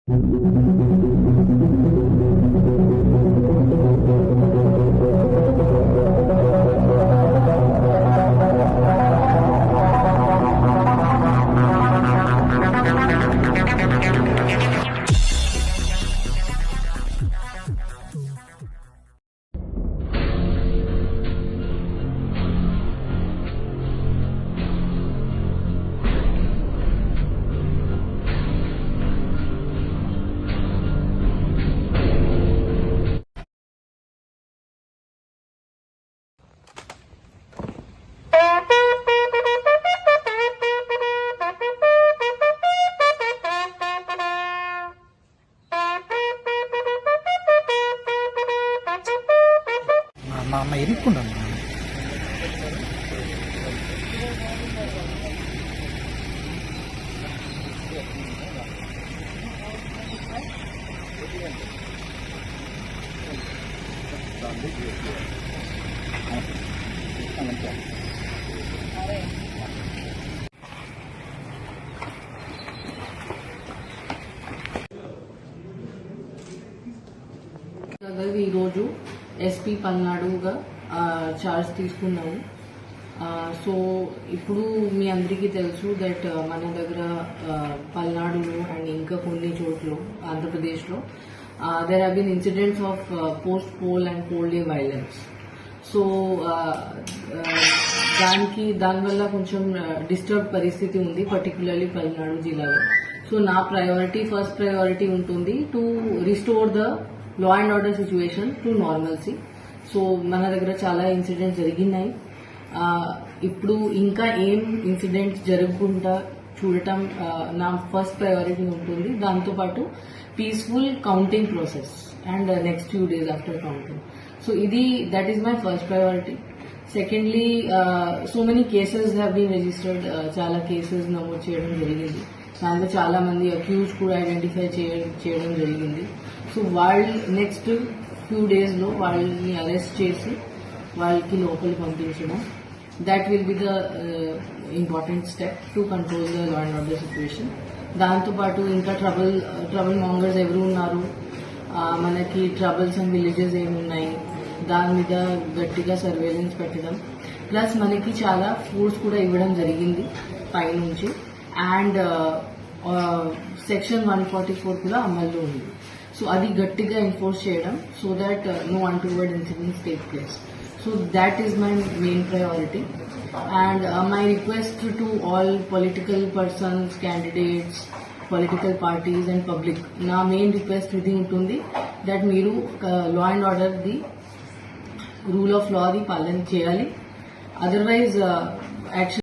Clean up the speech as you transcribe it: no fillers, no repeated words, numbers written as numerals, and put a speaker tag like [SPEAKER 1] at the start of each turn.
[SPEAKER 1] మా అమ్మ ఇరుక్కున్నాను.
[SPEAKER 2] ఈరోజు ఎస్పీ పల్నాడుగా చార్జ్ తీసుకున్నాము. సో ఇప్పుడు మీ అందరికీ తెలుసు దట్ మన దగ్గర పల్నాడులో అండ్ ఇంకా కొన్ని చోట్ల ఆంధ్రప్రదేశ్లో there have been incidents of post poll and poll day violence. So దానివల్ల కొంచెం డిస్టర్బ్ పరిస్థితి ఉంది, పర్టికులర్లీ పల్నాడు జిల్లాలో. సో నా ఫస్ట్ ప్రయారిటీ ఉంటుంది to restore the law and order situation to normalcy. So మన దగ్గర చాలా ఇన్సిడెంట్స్ జరిగినాయి. ఇప్పుడు ఇంకా ఏం ఇన్సిడెంట్స్ జరగకుండా చూడటం నా ఫస్ట్ ప్రయారిటీ ఉంటుంది. దాంతోపాటు peaceful counting process and next few days after counting. So that is my first priority. Secondly, so many cases have been registered. చాలా కేసెస్ నమోదు చేయడం జరిగింది. దాంట్లో చాలా మంది అక్యూజ్ కూడా ఐడెంటిఫై చేయడం జరిగింది. సో వాళ్ళు నెక్స్ట్ ఫ్యూ డేస్ లో వాళ్ళని అరెస్ట్ చేసి వాళ్ళకి లోపలికి పంపించడం, that will be the important step to control the law and order situation. దాంతోపాటు ఇంకా ట్రబుల్ మాంగర్స్ ఎవరు ఉన్నారు, మనకి ట్రబుల్స్ అండ్ విలేజెస్ ఏమున్నాయి, దాని మీద గట్టిగా సర్వేలెన్స్ పెట్టడం. ప్లస్ మనకి చాలా ఫోర్స్ కూడా ఇవ్వడం జరిగింది పైనుంచి. అండ్ సెక్షన్ 144 కూడా అమల్లో ఉంది. సో అది గట్టిగా ఎన్ఫోర్స్ చేయడం, so that no untoward incidents take place. So that is my main priority. And my request to all political persons, candidates, political parties and public, నా మెయిన్ రిక్వెస్ట్ ఇది ఉంటుంది that మీరు law and order the rule of law the పాలన చేయాలి. Otherwise action